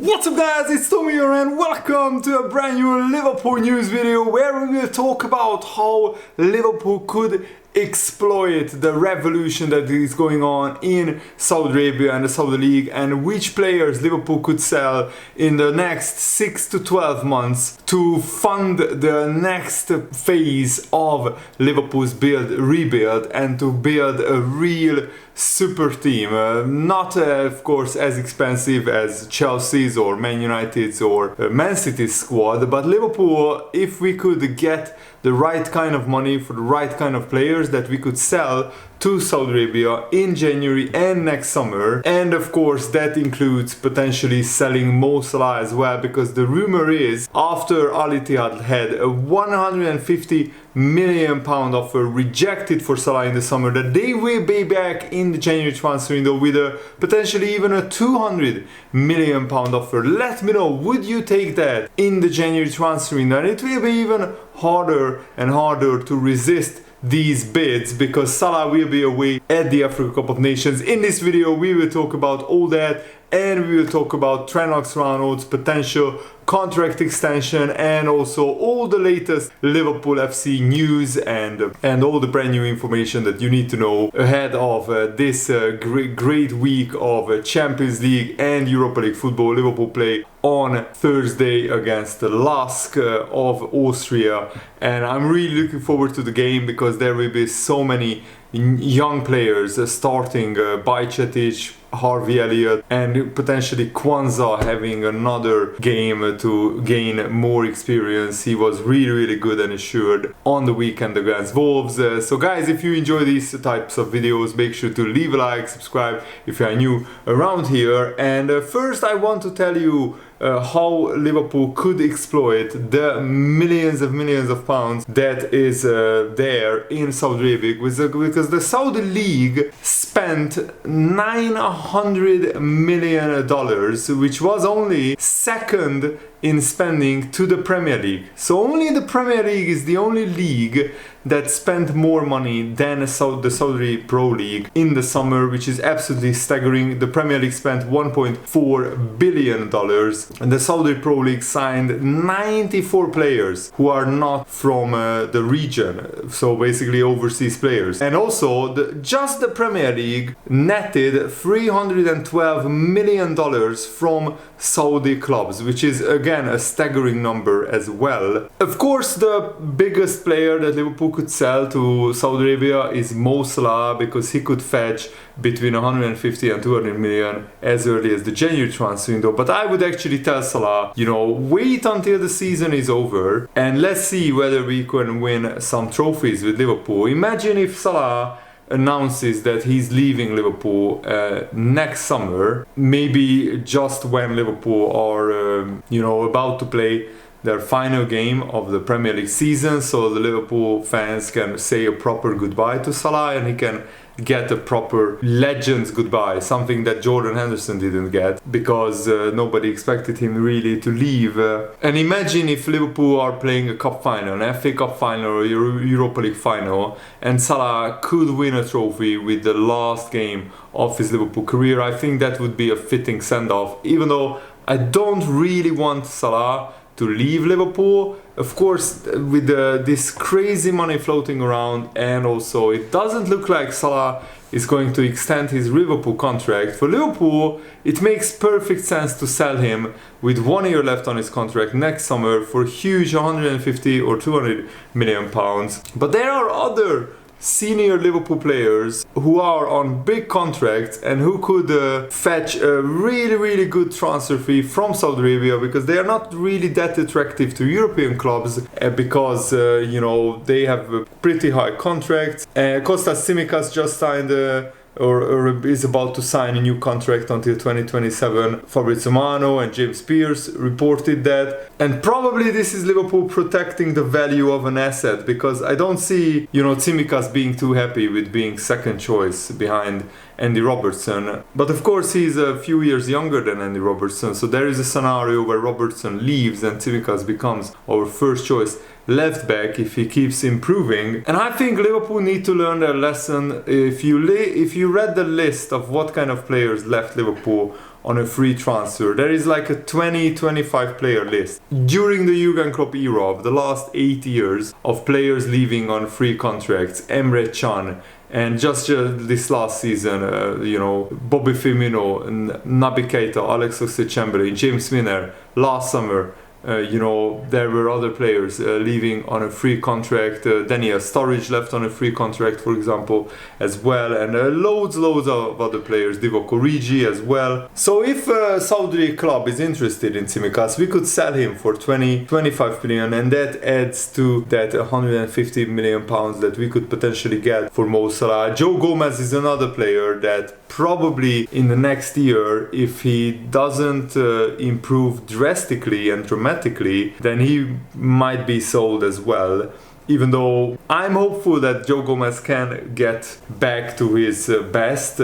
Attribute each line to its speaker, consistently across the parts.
Speaker 1: What's up guys, it's Tommy here and welcome to a brand new Liverpool news video where we will talk about how Liverpool could exploit the revolution that is going on in Saudi Arabia and the Saudi League, and which players Liverpool could sell in the next 6 to 12 months to fund the next phase of Liverpool's rebuild and to build a real super team. Not of course as expensive as Chelsea's or Man United's or Man City's squad, but Liverpool, if we could get the right kind of money for the right kind of players that we could sell to Saudi Arabia in January and next summer. And of course that includes potentially selling Mo Salah as well, because the rumor is after Al Ittihad had a £150 million offer rejected for Salah in the summer, that they will be back in the January transfer window with a potentially even a £200 million offer. Let me know, would you take that in the January transfer window? And it will be even harder and harder to resist these bids because Salah will be away at the Africa Cup of Nations. In this video we will talk about all that, and we will talk about Trent Alexander-Arnold's potential contract extension and also all the latest Liverpool FC news and all the brand new information that you need to know ahead of this great week of Champions League and Europa League football. Liverpool play on Thursday against the LASK of Austria, and I'm really looking forward to the game because there will be so many young players starting, Bajcetic, Harvey Elliot, and potentially Kwanzaa having another game to gain more experience. He was really good and assured on the weekend against Wolves. So guys, if you enjoy these types of videos, make sure to leave a like, subscribe if you are new around here. And first I want to tell you how Liverpool could exploit the millions of pounds that is there in Saudi Arabia, because the Saudi League spent $900 million, which was only second in spending to the Premier League. So only the Premier League is the only league that spent more money than the Saudi Pro League in the summer, which is absolutely staggering. The Premier League spent $1.4 billion and the Saudi Pro League signed 94 players who are not from the region, so basically overseas players. And also just the Premier League netted $312 million from Saudi clubs, which is again a staggering number as well. Of course, the biggest player that Liverpool could sell to Saudi Arabia is Mo Salah, because he could fetch between 150 and 200 million as early as the January transfer window. But I would actually tell Salah, wait until the season is over and let's see whether we can win some trophies with Liverpool. Imagine if Salah announces that he's leaving Liverpool next summer, maybe just when Liverpool are about to play their final game of the Premier League season, so the Liverpool fans can say a proper goodbye to Salah and he can get a proper Legends goodbye, something that Jordan Henderson didn't get because nobody expected him really to leave. And imagine if Liverpool are playing a cup final, an FA Cup final or Europa League final, and Salah could win a trophy with the last game of his Liverpool career. I think that would be a fitting send-off, even though I don't really want Salah to leave Liverpool. Of course, with this crazy money floating around, and also it doesn't look like Salah is going to extend his Liverpool contract. For Liverpool, it makes perfect sense to sell him with 1 year left on his contract next summer for a huge 150 or 200 million pounds. But there are other senior Liverpool players who are on big contracts and who could fetch a really good transfer fee from Saudi Arabia, because they are not really that attractive to European clubs because they have pretty high contracts. Costa Gomez just signed or is about to sign a new contract until 2027. Fabrizio Romano and James Pearce reported that. And probably this is Liverpool protecting the value of an asset, because I don't see, Tsimikas being too happy with being second choice behind Andy Robertson. But of course he's a few years younger than Andy Robertson, so there is a scenario where Robertson leaves and Tsimikas becomes our first choice left back if he keeps improving. And I think Liverpool need to learn their lesson. If you read the list of what kind of players left Liverpool on a free transfer. There is like a 20-25 player list. During the Jurgen Klopp era of the last 8 years of players leaving on free contracts, Emre Can, and just this last season, Bobby Firmino, Naby Keita, Alex Oxlade-Chamberlain, James Milner, last summer, there were other players leaving on a free contract. Daniel Sturridge left on a free contract, for example, as well, and loads of other players, Divock Origi as well. So if a Saudi club is interested in Tsimikas, we could sell him for 20-25 million, and that adds to that 150 million pounds that we could potentially get for Mo Salah. Joe Gomez is another player that probably in the next year, if he doesn't improve drastically and dramatically, then he might be sold as well. Even though I'm hopeful that Joe Gomez can get back to his best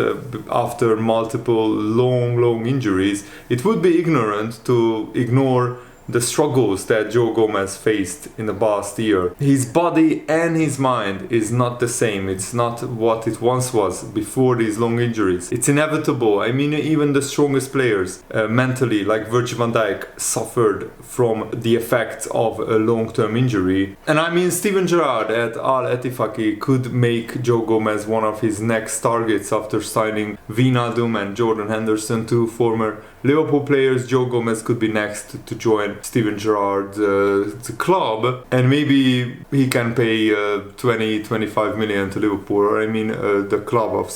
Speaker 1: after multiple long injuries, it would be ignorant to ignore the struggles that Joe Gomez faced in the past year. His body and his mind is not the same. It's not what it once was before these long injuries. It's inevitable. I mean, even the strongest players mentally, like Virgil van Dijk, suffered from the effects of a long-term injury. And I mean, Steven Gerrard at Al Ettifaq could make Joe Gomez one of his next targets after signing Wijnaldum and Jordan Henderson, two former Liverpool players. Joe Gomez could be next to join Steven Gerrard's club, and maybe he can pay 20-25 million to Liverpool. Or I mean, the club of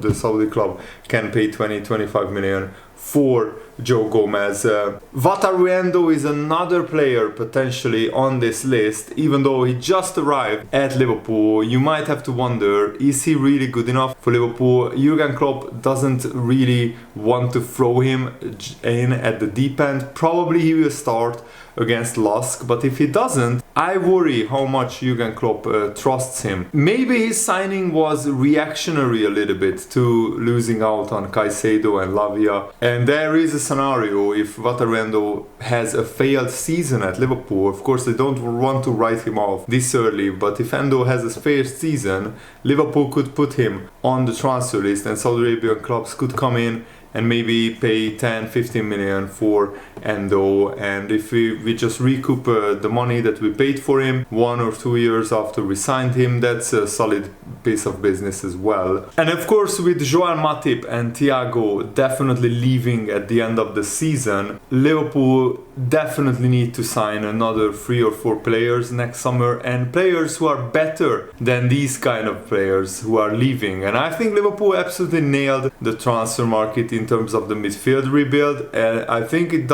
Speaker 1: the Saudi club can pay 20-25 million for Joe Gomez. Wataru Endo is another player potentially on this list. Even though he just arrived at Liverpool, you might have to wonder, is he really good enough for Liverpool? Jurgen Klopp doesn't really want to throw him in at the deep end. Probably he will start against Lask, but if he doesn't, I worry how much Jurgen Klopp trusts him. Maybe his signing was reactionary a little bit to losing out on Caicedo and Lavia, and there is a scenario if Wataru Endo has a failed season at Liverpool. Of course, I don't want to write him off this early, but if Endo has a failed season, Liverpool could put him on the transfer list, and Saudi Arabian clubs could come in and maybe pay 10-15 million for Endo, and if we just recoup the money that we paid for him 1 or 2 years after we signed him, that's a solid piece of business as well. And of course, with Joel Matip and Thiago definitely leaving at the end of the season, Liverpool definitely need to sign another 3 or 4 players next summer, and players who are better than these kind of players who are leaving. And I think Liverpool absolutely nailed the transfer market in terms of the midfield rebuild. I think it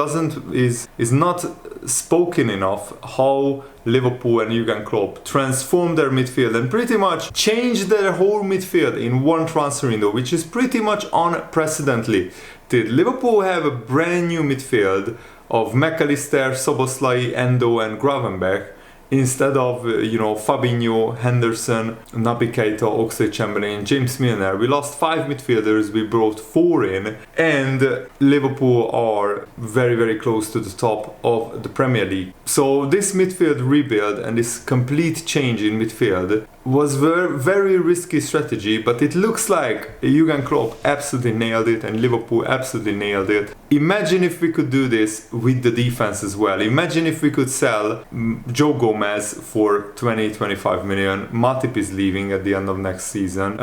Speaker 1: is not spoken enough how Liverpool and Jurgen Klopp transformed their midfield and pretty much changed their whole midfield in one transfer window, which is pretty much unprecedented. Liverpool have a brand new midfield of McAllister, Szoboszlai, Endo and Gravenberch, instead of Fabinho, Henderson, Naby Keita, Oxlade-Chamberlain, James Milner. We lost 5 midfielders, we brought 4 in, and Liverpool are very close to the top of the Premier League. So this midfield rebuild and this complete change in midfield was very risky strategy, but it looks like Jurgen Klopp absolutely nailed it and Liverpool absolutely nailed it. Imagine if we could do this with the defense as well. Imagine if we could sell Joe Gomez for 20-25 million. Matip is leaving at the end of this season.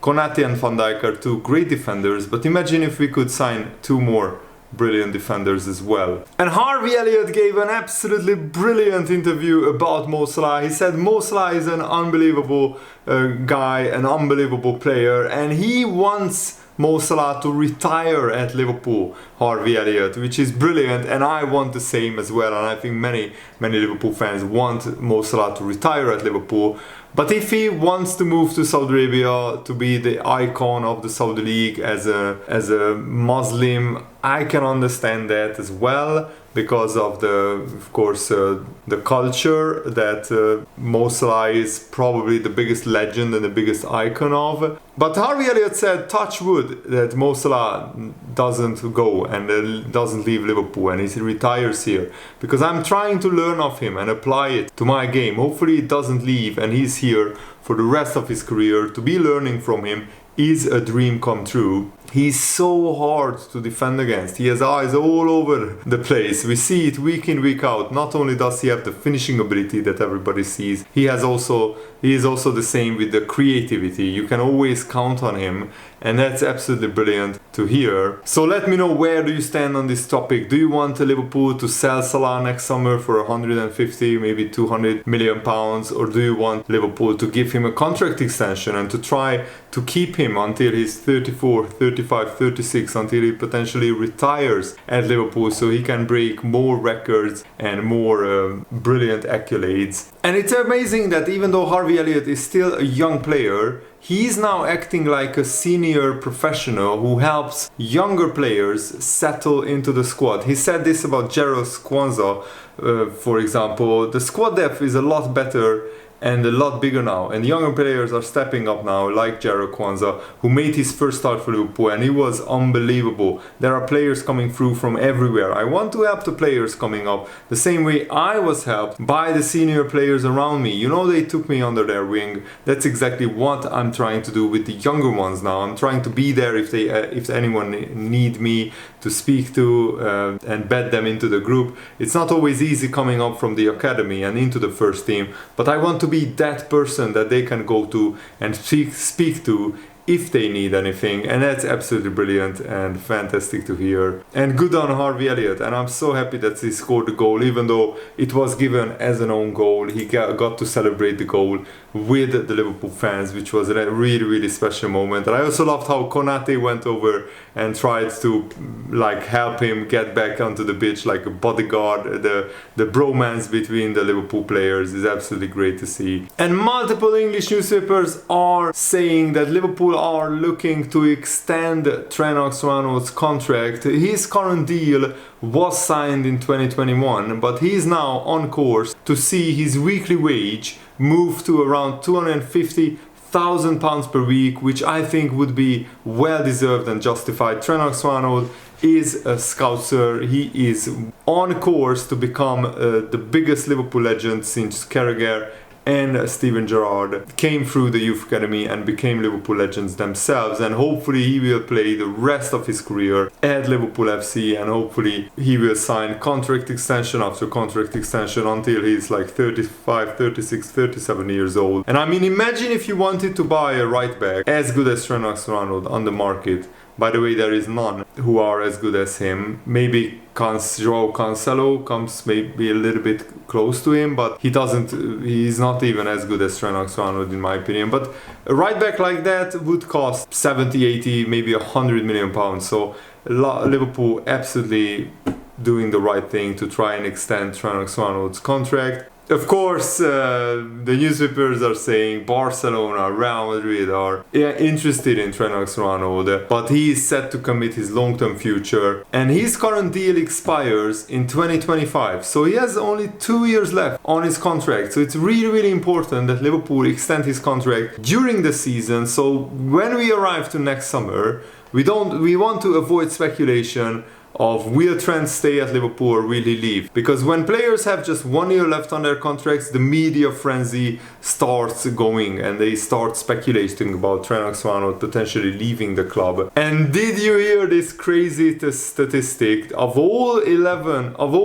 Speaker 1: Konate and Van Dijk are 2 great defenders, but imagine if we could sign 2 more brilliant defenders as well. And Harvey Elliot gave an absolutely brilliant interview about Mo Salah. He said Mo Salah is an unbelievable guy, an unbelievable player, and he wants Mo Salah to retire at Liverpool, Harvey Elliot, which is brilliant, and I want the same as well, and I think many Liverpool fans want Mo Salah to retire at Liverpool. But if he wants to move to Saudi Arabia to be the icon of the Saudi League as a Muslim, I can understand that as well, because of the culture that Mo Salah is probably the biggest legend and the biggest icon of. But Harvey Elliot said, touch wood, that Mo Salah doesn't go and doesn't leave Liverpool and he retires here, because I'm trying to learn of him and apply it to my game. Hopefully he doesn't leave and he's here for the rest of his career. To be learning from him is a dream come true. He's so hard to defend against. He has eyes all over the place. We see it week in, week out. Not only does he have the finishing ability that everybody sees, he is also the same with the creativity. You can always count on him, and that's absolutely brilliant to hear. So let me know, where do you stand on this topic? Do you want Liverpool to sell Salah next summer for 150, maybe 200 million pounds, or do you want Liverpool to give him a contract extension and to try to keep him until he's 34, 35, 36, until he potentially retires at Liverpool, so he can break more records and more brilliant accolades? And it's amazing that even though Harvey Elliot is still a young player, he's now acting like a senior professional who helps younger players settle into the squad. He said this about Gerald Kwanzaa, for example. The squad depth is a lot better and a lot bigger now, and younger players are stepping up now, like Jarrod Kwanzaa, who made his first start for Liverpool, and he was unbelievable. There are players coming through from everywhere. I want to help the players coming up the same way I was helped by the senior players around me. You know, they took me under their wing. That's exactly what I'm trying to do with the younger ones now. I'm trying to be there if anyone need me to speak to and bet them into the group. It's not always easy coming up from the academy and into the first team, but I want to be that person that they can go to and speak to if they need anything, and that's absolutely brilliant and fantastic to hear. And good on Harvey Elliot, and I'm so happy that he scored the goal, even though it was given as an own goal. He got to celebrate the goal with the Liverpool fans, which was a really special moment. And I also loved how Konate went over and tried to help him get back onto the pitch like a bodyguard. The bromance between the Liverpool players is absolutely great to see. And multiple English newspapers are saying that Liverpool are looking to extend Trent Alexander-Arnold's contract. His current deal was signed in 2021, but he is now on course to see his weekly wage move to around £250,000 per week, which I think would be well deserved and justified. Trent Alexander-Arnold is a Scoutser. He is on course to become the biggest Liverpool legend since Carragher and Steven Gerrard came through the youth academy and became Liverpool legends themselves, and hopefully he will play the rest of his career at Liverpool FC, and hopefully he will sign contract extension after contract extension until he's like 35, 36, 37 years old. And I mean, imagine if you wanted to buy a right back as good as Trent Alexander-Arnold on the market. By the way, there is none who are as good as him. Maybe Joao Cancelo comes maybe a little bit close to him, but he's not even as good as Trent Alexander-Arnold in my opinion. But a right back like that would cost 70, 80, maybe 100 million pounds. So Liverpool absolutely doing the right thing to try and extend Trent Alexander-Arnold's contract. Of course, the newspapers are saying Barcelona, Real Madrid are interested in Trent Alexander-Arnold, but he is set to commit his long-term future, and his current deal expires in 2025, so he has only 2 years left on his contract. So it's really important that Liverpool extend his contract during the season, so when we arrive to next summer, we want to avoid speculation of will Trent stay at Liverpool or will he leave? Because when players have just 1 year left on their contracts, the media frenzy starts going and they start speculating about Trent Alexander-Arnold potentially leaving the club. And did you hear this crazy statistic? Of all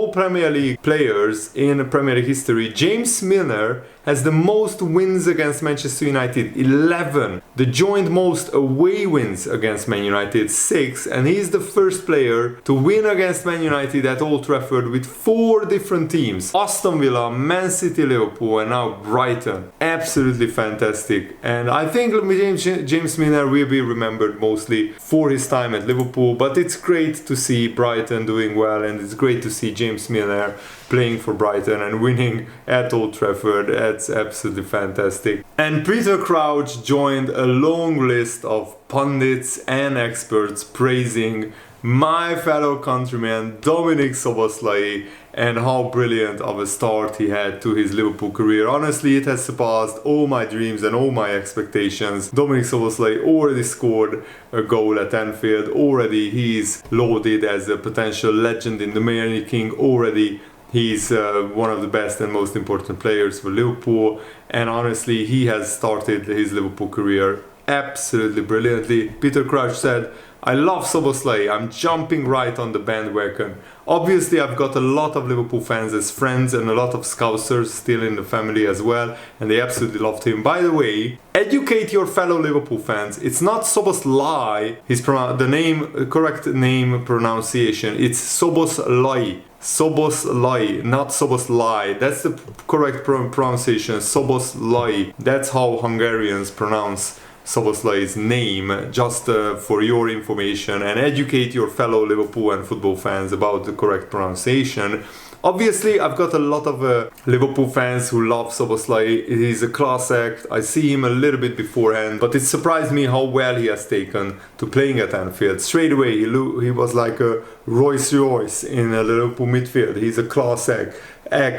Speaker 1: Premier League players in Premier League history, James Milner has the most wins against Manchester United, 11. The joint most away wins against Man United, 6. And he's the first player to win against Man United at Old Trafford with 4 different teams. Aston Villa, Man City, Liverpool, and now Brighton. Absolutely fantastic. And I think James Milner will be remembered mostly for his time at Liverpool, but it's great to see Brighton doing well, and it's great to see James Milner playing for Brighton and winning at Old Trafford. That's absolutely fantastic. And Peter Crouch joined a long list of pundits and experts praising my fellow countryman Dominic Szoboszlai and how brilliant of a start he had to his Liverpool career. Honestly, it has surpassed all my dreams and all my expectations. Dominic Szoboszlai already scored a goal at Anfield. Already he's lauded as a potential legend in the making. Already he's one of the best and most important players for Liverpool, and honestly he has started his Liverpool career absolutely brilliantly. Peter Crouch said, I love Szoboszlai. I'm jumping right on the bandwagon. Obviously, I've got a lot of Liverpool fans as friends and a lot of Scousers still in the family as well, and they absolutely loved him. By the way, educate your fellow Liverpool fans. It's not Szoboszlai, the correct name pronunciation. It's Szoboszlai. Szoboszlai, not Szoboszlai. That's the correct pronunciation. Szoboszlai. That's how Hungarians pronounce Szoboszlai's name, just for your information, and educate your fellow Liverpool and football fans about the correct pronunciation. Obviously, I've got a lot of Liverpool fans who love Szoboszlai. He's a class act. I see him a little bit beforehand, but it surprised me how well he has taken to playing at Anfield. Straight away, he was like a Royce in a Liverpool midfield. He's a class act.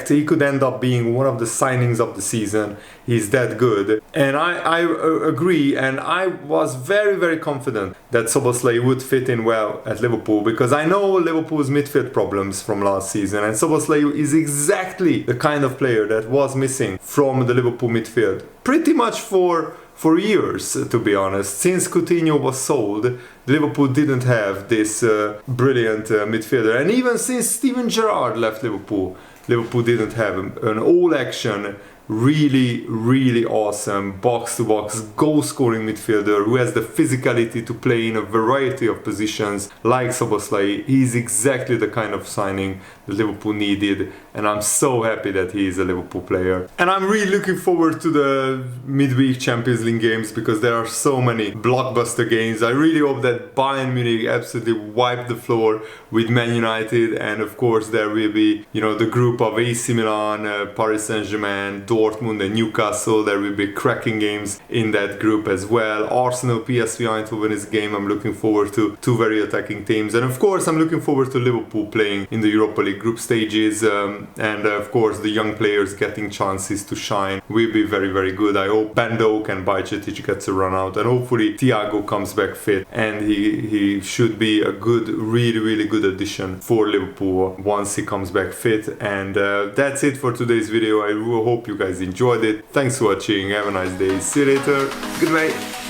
Speaker 1: He could end up being one of the signings of the season. He's that good. And I agree, and I was very, very confident that Szoboszlai would fit in well at Liverpool, because I know Liverpool's midfield problems from last season, and Szoboszlai is exactly the kind of player that was missing from the Liverpool midfield. Pretty much for years, to be honest. Since Coutinho was sold, Liverpool didn't have this brilliant midfielder. And even since Steven Gerrard left Liverpool didn't have an all-action, really, really awesome box-to-box goal-scoring midfielder who has the physicality to play in a variety of positions like Szoboszlai. He's exactly the kind of signing that Liverpool needed, and I'm so happy that he is a Liverpool player. And I'm really looking forward to the midweek Champions League games, because there are so many blockbuster games. I really hope that Bayern Munich absolutely wipe the floor with Man United, and of course there will be, the group of AC Milan, Paris Saint-Germain, Dortmund and Newcastle. There will be cracking games in that group as well. Arsenal, PSV Eindhoven is a game I'm looking forward to. Two very attacking teams. And of course I'm looking forward to Liverpool playing in the Europa League group stages, and of course the young players getting chances to shine will be very, very good. I hope Bando and Bajcetic gets a run out, and hopefully Thiago comes back fit, and he should be a good, really, really good addition for Liverpool once he comes back fit. And that's it for today's video. I hope you guys enjoyed it. Thanks for watching. Have a nice day. See you later. Goodbye.